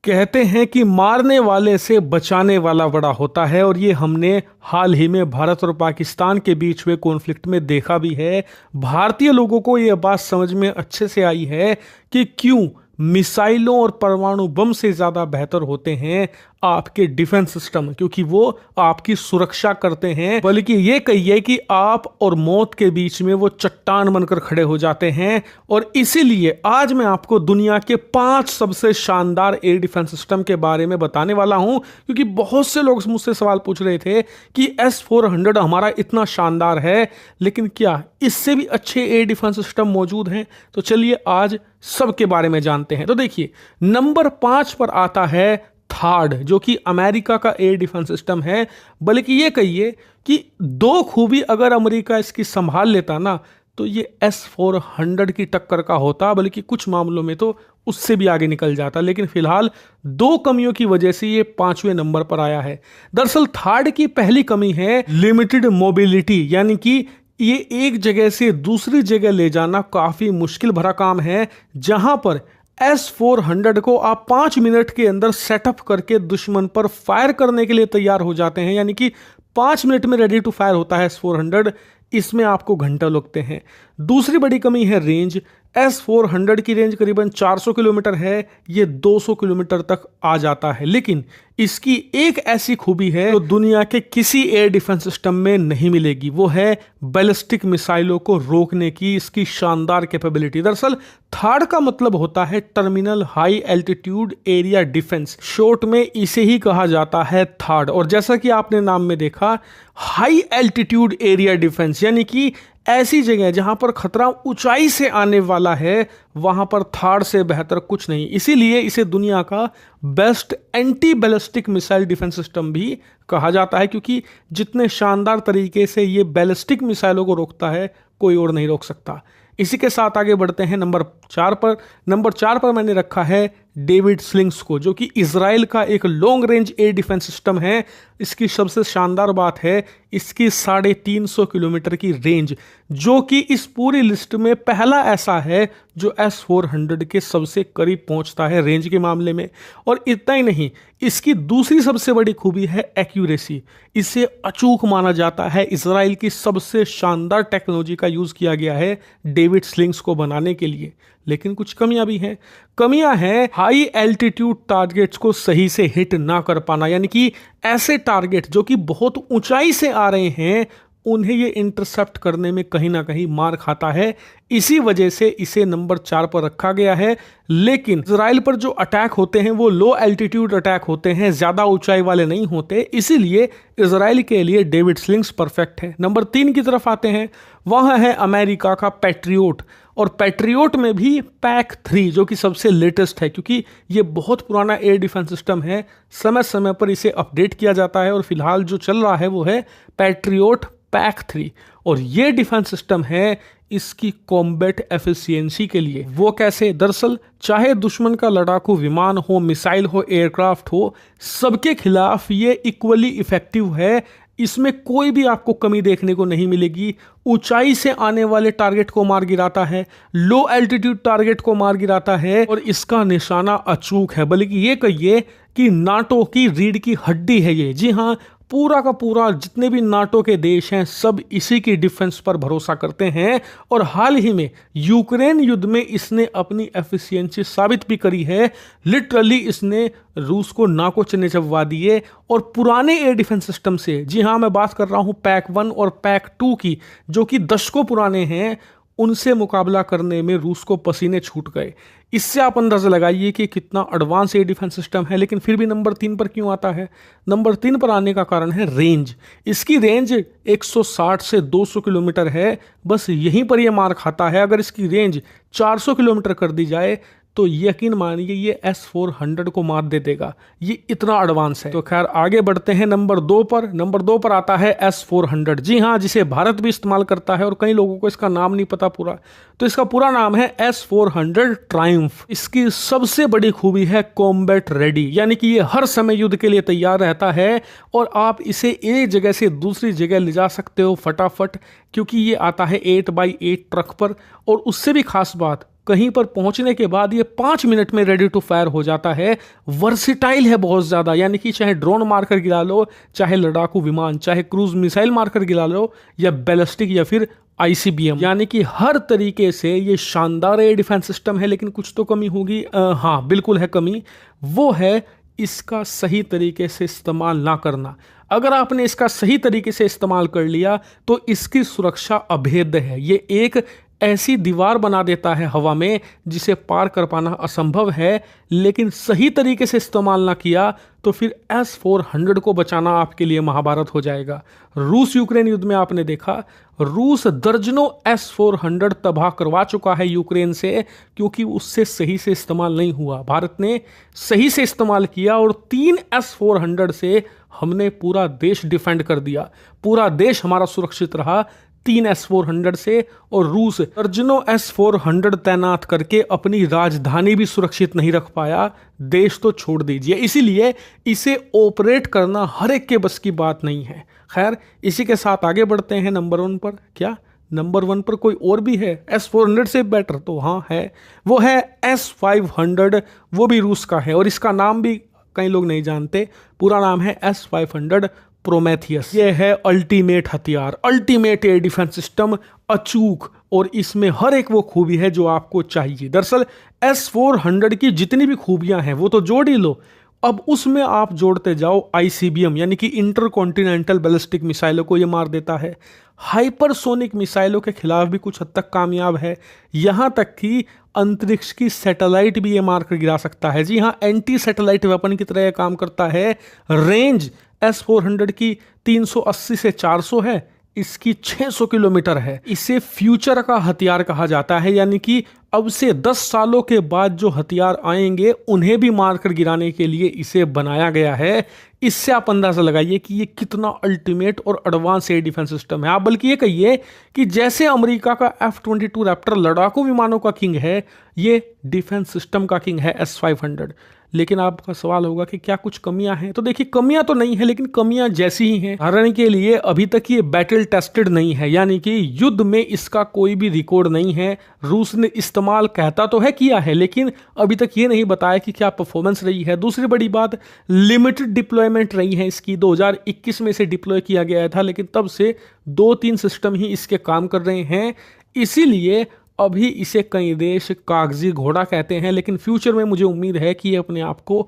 कहते हैं कि मारने वाले से बचाने वाला बड़ा होता है और ये हमने हाल ही में भारत और पाकिस्तान के बीच हुए कॉन्फ्लिक्ट में देखा भी है। भारतीय लोगों को ये बात समझ में अच्छे से आई है कि क्यों मिसाइलों और परमाणु बम से ज़्यादा बेहतर होते हैं आपके डिफेंस सिस्टम, क्योंकि वो आपकी सुरक्षा करते हैं। बल्कि ये कहिए कि आप और मौत के बीच में वो चट्टान बनकर खड़े हो जाते हैं। और इसीलिए आज मैं आपको दुनिया के 5 सबसे शानदार एयर डिफेंस सिस्टम के बारे में बताने वाला हूं, क्योंकि बहुत से लोग मुझसे सवाल पूछ रहे थे कि S-400 हमारा इतना शानदार है, लेकिन क्या इससे भी अच्छे एयर डिफेंस सिस्टम मौजूद हैं? तो चलिए आज सबके बारे में जानते हैं। तो देखिए, नंबर 5 पर आता है थार्ड, जो कि अमेरिका का एयर डिफेंस सिस्टम है। बल्कि ये कहिए कि 2 खूबी अगर अमेरिका इसकी संभाल लेता ना, तो ये S-400 की टक्कर का होता, बल्कि कुछ मामलों में तो उससे भी आगे निकल जाता। लेकिन फिलहाल 2 कमियों की वजह से ये 5वें नंबर पर आया है। दरअसल थार्ड की पहली कमी है लिमिटेड मोबिलिटी, यानी कि ये एक जगह से दूसरी जगह ले जाना काफी मुश्किल भरा काम है। जहां पर S-400 को आप 5 मिनट के अंदर सेटअप करके दुश्मन पर फायर करने के लिए तैयार हो जाते हैं, यानी कि 5 मिनट में रेडी टू फायर होता है S-400, इसमें आपको घंटा लगते हैं। दूसरी बड़ी कमी है रेंज। S-400 की रेंज करीबन 400 किलोमीटर है, ये 200 किलोमीटर तक आ जाता है। लेकिन इसकी एक ऐसी खूबी है जो दुनिया के किसी एयर डिफेंस सिस्टम में नहीं मिलेगी, वो है बैलिस्टिक मिसाइलों को रोकने की इसकी शानदार कैपेबिलिटी। दरअसल थार्ड का मतलब होता है terminal high altitude area defence, short में इसे ही कहा जाता है थार्ड। और जैसा कि आपने नाम में देखा, हाई एल्टीट्यूड एरिया डिफेंस, यानी कि ऐसी जगह जहां पर खतरा ऊंचाई से आने वाला है, वहां पर थार्ड से बेहतर कुछ नहीं। इसीलिए इसे दुनिया का best anti ballistic missile defence system भी कहा जाता है, क्योंकि जितने शानदार तरीके से ये बैलिस्टिक मिसाइलों को रोकता है, कोई और नहीं रोक सकता। इसी के साथ आगे बढ़ते हैं नंबर 4 पर। नंबर 4 पर मैंने रखा है डेविड स्लिंग्स को, जो कि इजराइल का एक long range air defence system है। इसकी सबसे शानदार बात है इसकी 350 किलोमीटर की रेंज, जो कि इस पूरी लिस्ट में पहला ऐसा है जो S-400 के सबसे करीब पहुंचता है रेंज के मामले में। और इतना ही नहीं, इसकी दूसरी सबसे बड़ी खूबी है एक्यूरेसी। इसे अचूक माना जाता है। इजराइल की सबसे शानदार टेक्नोलॉजी का यूज किया गया है डेविड स्लिंग्स को बनाने के लिए। लेकिन कुछ कमियां भी हैं। कमियां हैं हाई एल्टीट्यूड टारगेट्स को सही से हिट ना कर पाना, यानी कि ऐसे टारगेट जो कि बहुत ऊंचाई से आ रहे हैं, उन्हें ये इंटरसेप्ट करने में कहीं ना कहीं मार खाता है। इसी वजह से इसे नंबर 4 पर रखा गया है। लेकिन इजराइल पर जो अटैक होते हैं वो लो एल्टीट्यूड अटैक होते हैं, ज्यादा ऊंचाई वाले नहीं होते। इसीलिए इजराइल के लिए डेविड स्लिंग्स परफेक्ट है। नंबर 3 की तरफ आते हैं, वह है अमेरिका का पैट्रियोट। और पैट्रियोट में भी PAC-3, जो कि सबसे लेटेस्ट है, क्योंकि ये बहुत पुराना एयर डिफेंस सिस्टम है। समय समय पर इसे अपडेट किया जाता है और फिलहाल जो चल रहा है वो है पैट्रियोट PAC-3। और ये डिफेंस सिस्टम है इसकी कॉम्बैट एफिशिएंसी के लिए। वो कैसे? दरअसल चाहे दुश्मन का लड़ाकू विमान हो, मिसाइल हो, एयरक्राफ्ट हो, सबके खिलाफ ये इक्वली इफेक्टिव है। इसमें कोई भी आपको कमी देखने को नहीं मिलेगी। ऊंचाई से आने वाले टारगेट को मार गिराता है, लो एल्टीट्यूड टारगेट को मार गिराता है, और इसका निशाना अचूक है। बल्कि ये कहिए कि नाटो की रीढ़ की हड्डी है ये। जी हाँ, पूरा का पूरा जितने भी नाटो के देश हैं, सब इसी की डिफेंस पर भरोसा करते हैं। और हाल ही में यूक्रेन युद्ध में इसने अपनी एफिशिएंसी साबित भी करी है। लिटरली इसने रूस को नाको चने चबवा दिए। और पुराने एयर डिफेंस सिस्टम से, जी हाँ, मैं बात कर रहा हूं PAC-1 और PAC-2 की, जो कि दशकों पुराने हैं, उनसे मुकाबला करने में रूस को पसीने छूट गए। इससे आप अंदाजा लगाइए कि कितना एडवांस एयर डिफेंस सिस्टम है। लेकिन फिर भी नंबर 3 पर क्यों आता है? नंबर 3 पर आने का कारण है रेंज। इसकी रेंज 160 से 200 किलोमीटर है। बस यहीं पर यह मार खाता है। अगर इसकी रेंज 400 किलोमीटर कर दी जाए तो यकीन मानिए ये S-400 को मात दे देगा। ये इतना एडवांस है। तो खैर आगे बढ़ते हैं नंबर 2 पर। नंबर 2 पर आता है S-400। जी हाँ, जिसे भारत भी इस्तेमाल करता है और कई लोगों को इसका नाम नहीं पता पूरा। तो इसका पूरा नाम है S-400 ट्रायम्फ। इसकी सबसे बड़ी खूबी है कॉम्बैट रेडी, यानी कि ये हर समय युद्ध के लिए तैयार रहता है और आप इसे एक जगह से दूसरी जगह ले जा सकते हो फटाफट, क्योंकि ये आता है 8x8 ट्रक पर। और उससे भी खास बात, कहीं पर पहुंचने के बाद ये 5 मिनट में रेडी टू फायर हो जाता है। वर्सिटाइल है बहुत ज़्यादा, यानी कि चाहे ड्रोन मारकर गिरा लो, चाहे लड़ाकू विमान, चाहे क्रूज मिसाइल मारकर गिरा लो, या बैलिस्टिक या फिर ICBM, यानी कि हर तरीके से ये शानदार एयर डिफेंस सिस्टम है। लेकिन कुछ तो कमी होगी, हाँ बिल्कुल है कमी, वो है इसका सही तरीके से इस्तेमाल ना करना। अगर आपने इसका सही तरीके से इस्तेमाल कर लिया तो इसकी सुरक्षा अभेद्य है। ये एक ऐसी दीवार बना देता है हवा में जिसे पार कर पाना असंभव है। लेकिन सही तरीके से इस्तेमाल ना किया तो फिर S-400 को बचाना आपके लिए महाभारत हो जाएगा। रूस यूक्रेन युद्ध में आपने देखा, रूस दर्जनों S-400 तबाह करवा चुका है यूक्रेन से, क्योंकि उससे सही से इस्तेमाल नहीं हुआ। भारत ने सही से इस्तेमाल किया और 3 S-400 से हमने पूरा देश डिफेंड कर दिया, पूरा देश हमारा सुरक्षित रहा 3 S-400 से। और रूस दर्जनों S-400 तैनात करके अपनी राजधानी भी सुरक्षित नहीं रख पाया, देश तो छोड़ दीजिए। इसीलिए इसे ऑपरेट करना हर एक के बस की बात नहीं है। खैर, इसी के साथ आगे बढ़ते हैं नंबर 1 पर। क्या नंबर 1 पर कोई और भी है S-400 से बेटर? तो हाँ है, वो है S-500, वो भी रूस का है और इसका नाम भी कई लोग नहीं जानते। पूरा नाम है S-500 प्रोमेथियस। ये है अल्टीमेट हथियार, अल्टीमेट एयर डिफेंस सिस्टम, अचूक, और इसमें हर एक वो खूबी है जो आपको चाहिए। दरअसल S-400 की जितनी भी खूबियां हैं वो तो जोड़ ही लो, अब उसमें आप जोड़ते जाओ ICBM यानी कि इंटरकॉन्टिनेंटल बैलिस्टिक मिसाइलों को ये मार देता है। हाइपरसोनिक मिसाइलों के खिलाफ भी कुछ हद तक कामयाब है। यहां तक कि अंतरिक्ष की सैटेलाइट भी ये मार कर गिरा सकता है। जी हाँ, एंटी सैटेलाइट वेपन की तरह यह काम करता है। रेंज S-400 की 380 से 400 है, इसकी 600 किलोमीटर है। इसे फ्यूचर का हथियार कहा जाता है, यानी कि अब से 10 सालों के बाद जो हथियार आएंगे उन्हें भी मारकर गिराने के लिए इसे बनाया गया है। इससे आप अंदाजा लगाइए कि ये कितना अल्टीमेट और एडवांस एयर डिफेंस सिस्टम है। आप बल्कि ये कहिए कि जैसे अमेरिका का F-22 रैप्टर लड़ाकू विमानों का किंग है, ये डिफेंस सिस्टम का किंग है S-500। लेकिन आपका सवाल होगा कि क्या कुछ कमियां हैं? तो देखिए, कमियां तो नहीं है, लेकिन कमियां जैसी ही हैं। उदाहरण के लिए अभी तक ये बैटल टेस्टेड नहीं है, यानी कि युद्ध में इसका कोई भी रिकॉर्ड नहीं है। रूस ने इस्तेमाल कहता तो है किया है, लेकिन अभी तक ये नहीं बताया कि क्या परफॉर्मेंस रही है। दूसरी बड़ी बात, लिमिटेड डिप्लॉयमेंट रही है इसकी। 2021 में इसे डिप्लॉय किया गया था, लेकिन तब से 2-3 सिस्टम ही इसके काम कर रहे हैं। इसीलिए अभी इसे कई देश कागजी घोड़ा कहते हैं, लेकिन फ्यूचर में मुझे उम्मीद है कि ये अपने आप को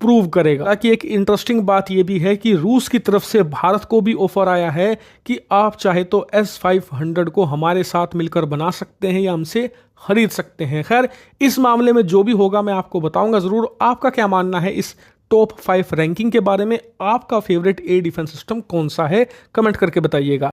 प्रूव करेगा। ताकि एक इंटरेस्टिंग बात ये भी है कि रूस की तरफ से भारत को भी ऑफर आया है कि आप चाहे तो S-500 को हमारे साथ मिलकर बना सकते हैं या हमसे खरीद सकते हैं। खैर, इस मामले में जो भी होगा मैं आपको बताऊंगा जरूर। आपका क्या मानना है इस टॉप 5 रैंकिंग के बारे में? आपका फेवरेट एयर डिफेंस सिस्टम कौन सा है? कमेंट करके बताइएगा।